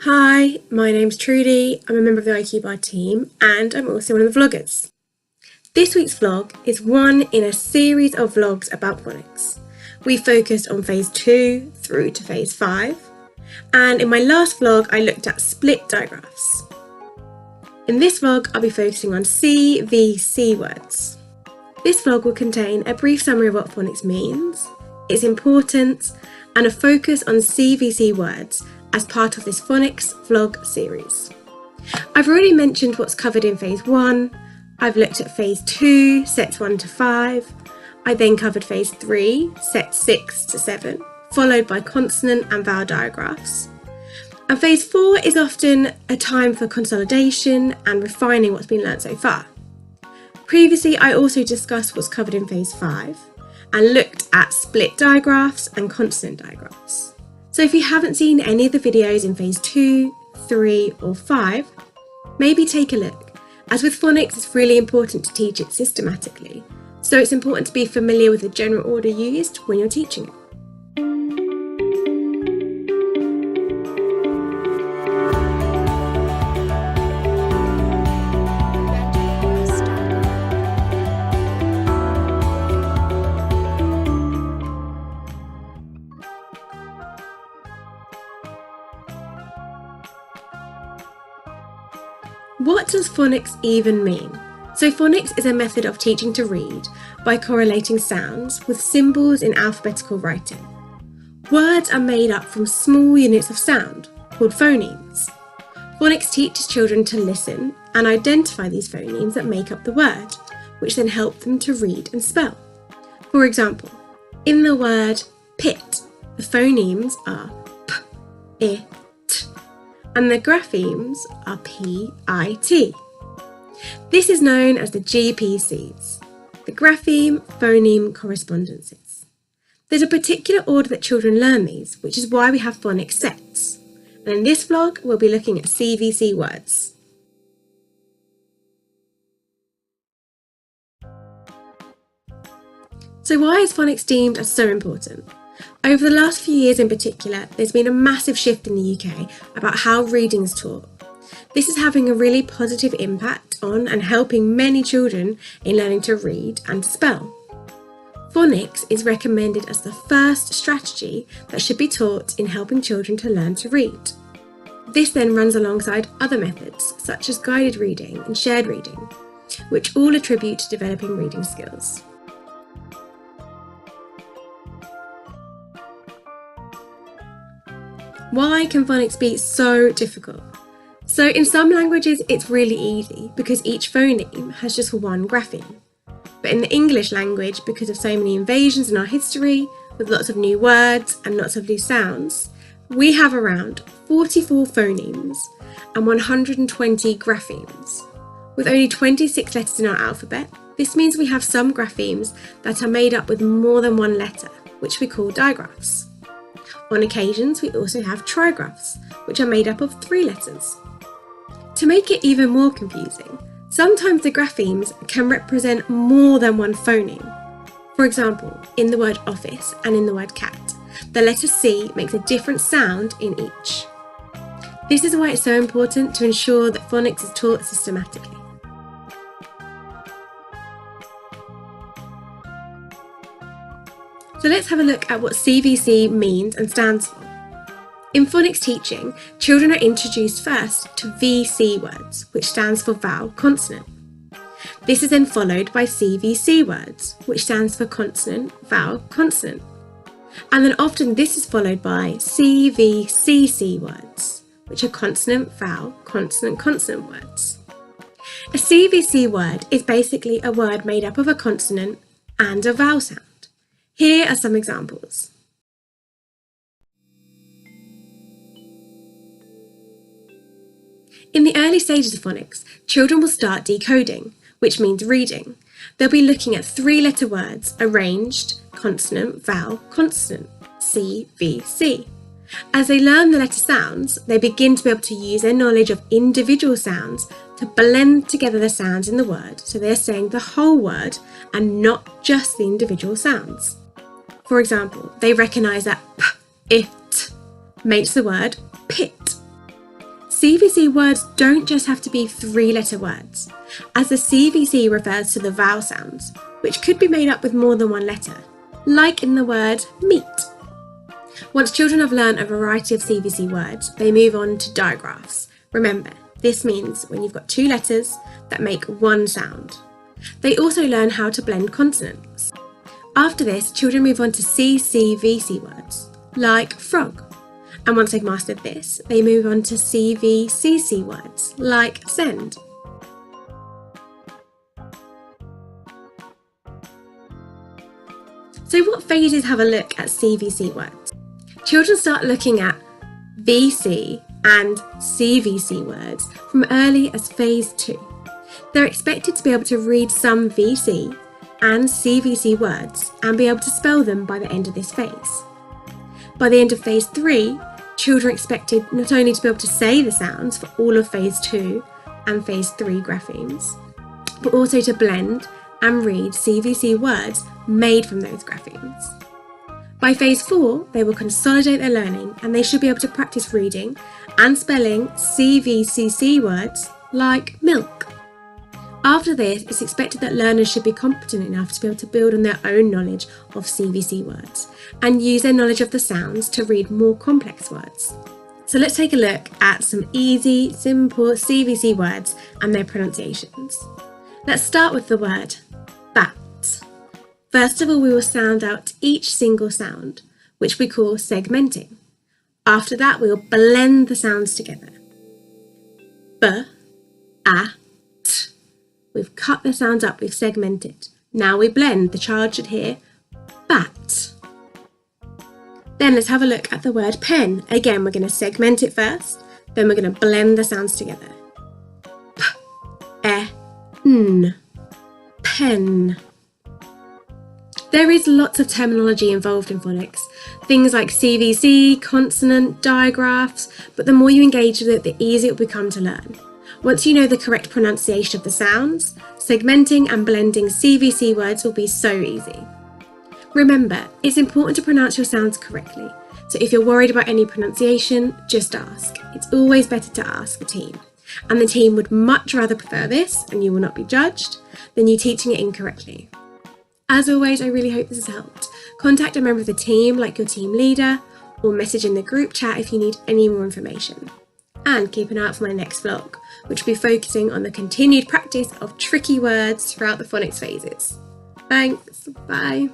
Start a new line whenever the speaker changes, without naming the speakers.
Hi, my name's Trudie, I'm a member of the IQ Bar team and I'm also one of the vloggers. This week's vlog is one in a series of vlogs about phonics. We focused on phase 2 through to phase 5, and in my last vlog I looked at split digraphs. In this vlog I'll be focusing on CVC words. This vlog will contain a brief summary of what phonics means, its importance, and a focus on CVC words as part of this phonics vlog series. I've already mentioned what's covered in phase 1, I've looked at phase 2, sets 1 to 5, I then covered phase 3, sets 6 to 7, followed by consonant and vowel digraphs. And phase 4 is often a time for consolidation and refining what's been learnt so far. Previously I also discussed what's covered in phase 5 and looked at split digraphs and consonant digraphs. So if you haven't seen any of the videos in phase 2, 3 or 5, maybe take a look. As with phonics, it's really important to teach it systematically, so it's important to be familiar with the general order used when you're teaching it. What does phonics even mean? So phonics is a method of teaching to read by correlating sounds with symbols in alphabetical writing. Words are made up from small units of sound, called phonemes. Phonics teaches children to listen and identify these phonemes that make up the word, which then help them to read and spell. For example, in the word pit, the phonemes are p, I, t, and the graphemes are P, I, T. This is known as the GPCs, the grapheme phoneme correspondences. There's a particular order that children learn these, which is why we have phonics sets. And in this vlog, we'll be looking at CVC words. So why is phonics deemed as so important? Over the last few years in particular, there's been a massive shift in the UK about how reading is taught. This is having a really positive impact on and helping many children in learning to read and to spell. Phonics is recommended as the first strategy that should be taught in helping children to learn to read. This then runs alongside other methods such as guided reading and shared reading, which all attribute to developing reading skills. Why can phonics be so difficult? So in some languages it's really easy because each phoneme has just one grapheme. But in the English language, because of so many invasions in our history, with lots of new words and lots of new sounds, we have around 44 phonemes and 120 graphemes. With only 26 letters in our alphabet, this means we have some graphemes that are made up with more than one letter, which we call digraphs. On occasions, we also have trigraphs, which are made up of 3 letters. To make it even more confusing, sometimes the graphemes can represent more than one phoneme. For example, in the word office and in the word cat, the letter C makes a different sound in each. This is why it's so important to ensure that phonics is taught systematically. So let's have a look at what CVC means and stands for. In phonics teaching, children are introduced first to VC words, which stands for vowel consonant. This is then followed by CVC words, which stands for consonant, vowel, consonant. And then often this is followed by CVCC words, which are consonant, vowel, consonant, consonant words. A CVC word is basically a word made up of a consonant and a vowel sound. Here are some examples. In the early stages of phonics, children will start decoding, which means reading. They'll be looking at 3-letter words arranged, consonant, vowel, consonant, C, V, C. As they learn the letter sounds, they begin to be able to use their knowledge of individual sounds to blend together the sounds in the word, so they're saying the whole word and not just the individual sounds. For example, they recognise that p, it makes the word pit. CVC words don't just have to be 3-letter words, as the CVC refers to the vowel sounds, which could be made up with more than one letter, like in the word meat. Once children have learned a variety of CVC words, they move on to digraphs. Remember, this means when you've got 2 letters that make one sound. They also learn how to blend consonants. After this, children move on to CVC words, like frog. And once they've mastered this, they move on to CVCC words, like send. So what phases have a look at CVC words? Children start looking at VC and CVC words from early as phase 2. They're expected to be able to read some VC and CVC words and be able to spell them by the end of this phase. By the end of phase 3, children are expected not only to be able to say the sounds for all of phase 2 and phase 3 graphemes, but also to blend and read CVC words made from those graphemes. By phase 4, they will consolidate their learning and they should be able to practice reading and spelling CVCC words like milk. After this, it's expected that learners should be competent enough to be able to build on their own knowledge of CVC words and use their knowledge of the sounds to read more complex words. So let's take a look at some easy, simple CVC words and their pronunciations. Let's start with the word bat. First of all, we will sound out each single sound, which we call segmenting. After that, we will blend the sounds together. B, a, t. We've cut the sounds up, we've segmented. Now we blend. The child should hear bat. Then let's have a look at the word pen. Again, we're going to segment it first, then we're going to blend the sounds together. P, e, n, pen. There is lots of terminology involved in phonics, things like CVC, consonant, digraphs, but the more you engage with it, the easier it will become to learn. Once you know the correct pronunciation of the sounds, segmenting and blending CVC words will be so easy. Remember, it's important to pronounce your sounds correctly, so if you're worried about any pronunciation, just ask. It's always better to ask the team, and the team would much rather prefer this, and you will not be judged, than you teaching it incorrectly. As always, I really hope this has helped. Contact a member of the team, like your team leader, or message in the group chat if you need any more information. And keep an eye out for my next vlog, which will be focusing on the continued practice of tricky words throughout the phonics phases. Thanks, bye.